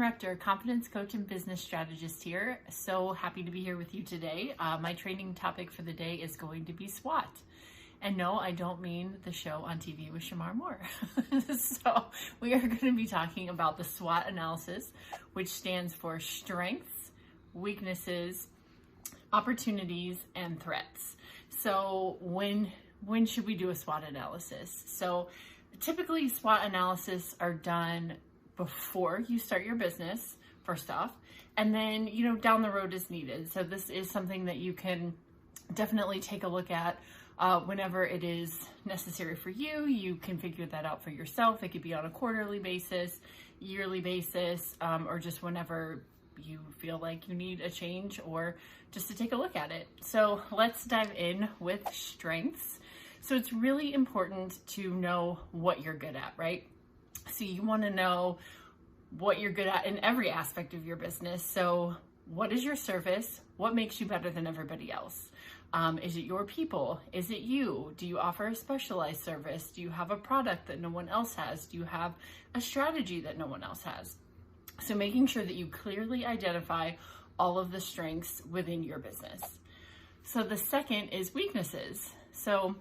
Rector, confidence coach and business strategist here. So happy to be here with you today. My training topic for the day is going to be SWOT. And no, I don't mean the show on TV with Shamar Moore. So we are going to be talking about the SWOT analysis, which stands for strengths, weaknesses, opportunities, and threats. So when should we do a SWOT analysis? So typically SWOT analysis are done before you start your business, first off, and then, down the road as needed. So this is something that you can definitely take a look at whenever it is necessary for you. You can figure that out for yourself. It could be on a quarterly basis, yearly basis, or just whenever you feel like you need a change or just to take a look at it. So let's dive in with strengths. So it's really important to know what you're good at, right? So you want to know what you're good at in every aspect of your business. So what is your service? What makes you better than everybody else? Is it your people? Is it you? Do you offer a specialized service? Do you have a product that no one else has? Do you have a strategy that no one else has? So making sure that you clearly identify all of the strengths within your business. So the second is weaknesses. So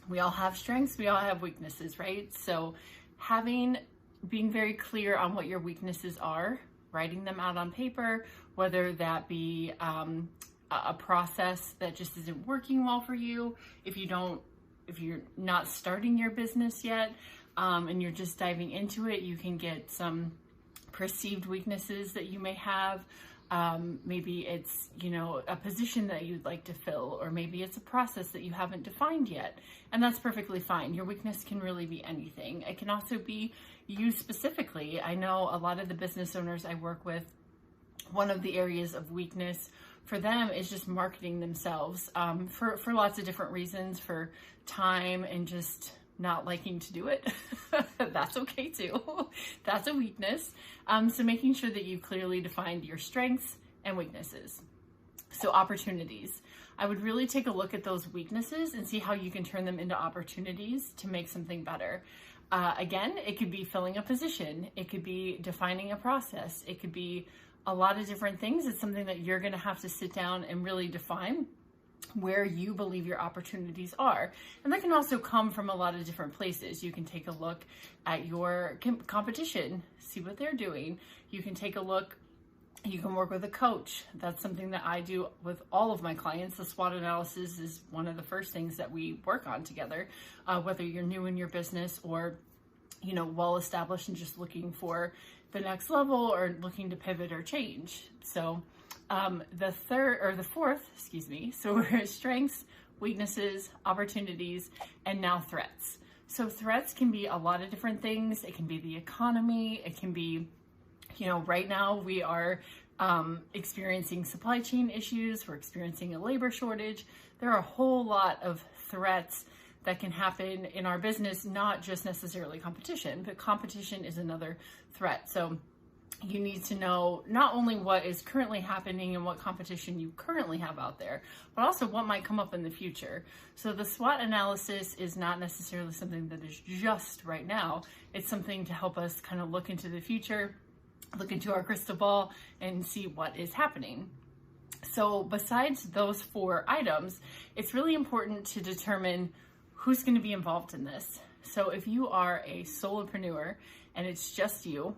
we all have strengths, we all have weaknesses, right? So being very clear on what your weaknesses are, writing them out on paper, whether that be a process that just isn't working well for you, if you're not starting your business yet, and you're just diving into it, you can get some perceived weaknesses that you may have. Maybe it's, a position that you'd like to fill, or maybe it's a process that you haven't defined yet. And that's perfectly fine. Your weakness can really be anything. It can also be you specifically. I know a lot of the business owners I work with, one of the areas of weakness for them is just marketing themselves, for lots of different reasons, for time and just not liking to do it. That's okay too. That's a weakness. So making sure that you clearly defined your strengths and weaknesses. So opportunities. I would really take a look at those weaknesses and see how you can turn them into opportunities to make something better. Again, it could be filling a position. It could be defining a process. It could be a lot of different things. It's something that you're going to have to sit down and really define where you believe your opportunities are. And that can also come from a lot of different places. You can take a look at your competition, see what they're doing. You can take a look, you can work with a coach. That's something that I do with all of my clients. The SWOT analysis is one of the first things that we work on together, whether you're new in your business or, well established and just looking for the next level or looking to pivot or change. So the fourth, so we're strengths, weaknesses, opportunities, and now threats. So threats can be a lot of different things. It can be the economy. It can be, right now we are experiencing supply chain issues. We're experiencing a labor shortage. There are a whole lot of threats that can happen in our business, not just necessarily competition, but competition is another threat. So you need to know not only what is currently happening and what competition you currently have out there, but also what might come up in the future. So the SWOT analysis is not necessarily something that is just right now. It's something to help us kind of look into the future, look into our crystal ball, and see what is happening. So besides those 4 items, it's really important to determine who's going to be involved in this. So if you are a solopreneur and it's just you,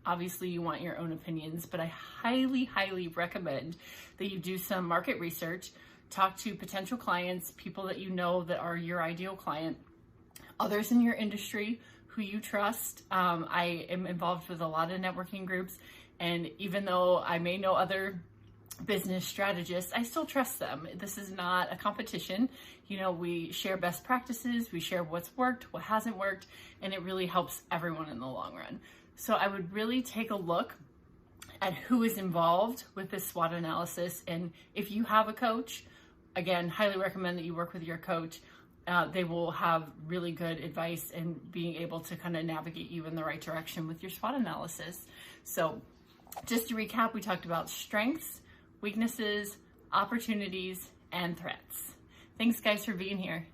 obviously you want your own opinions, but I highly, highly recommend that you do some market research, talk to potential clients, people that you know that are your ideal client, others in your industry who you trust. I am involved with a lot of networking groups, and even though I may know other business strategists, I still trust them. This is not a competition. We share best practices, we share what's worked, what hasn't worked, and it really helps everyone in the long run. So I would really take a look at who is involved with this SWOT analysis. And if you have a coach, again, highly recommend that you work with your coach. They will have really good advice and being able to kind of navigate you in the right direction with your SWOT analysis. So just to recap, we talked about strengths, weaknesses, opportunities, and threats. Thanks guys for being here.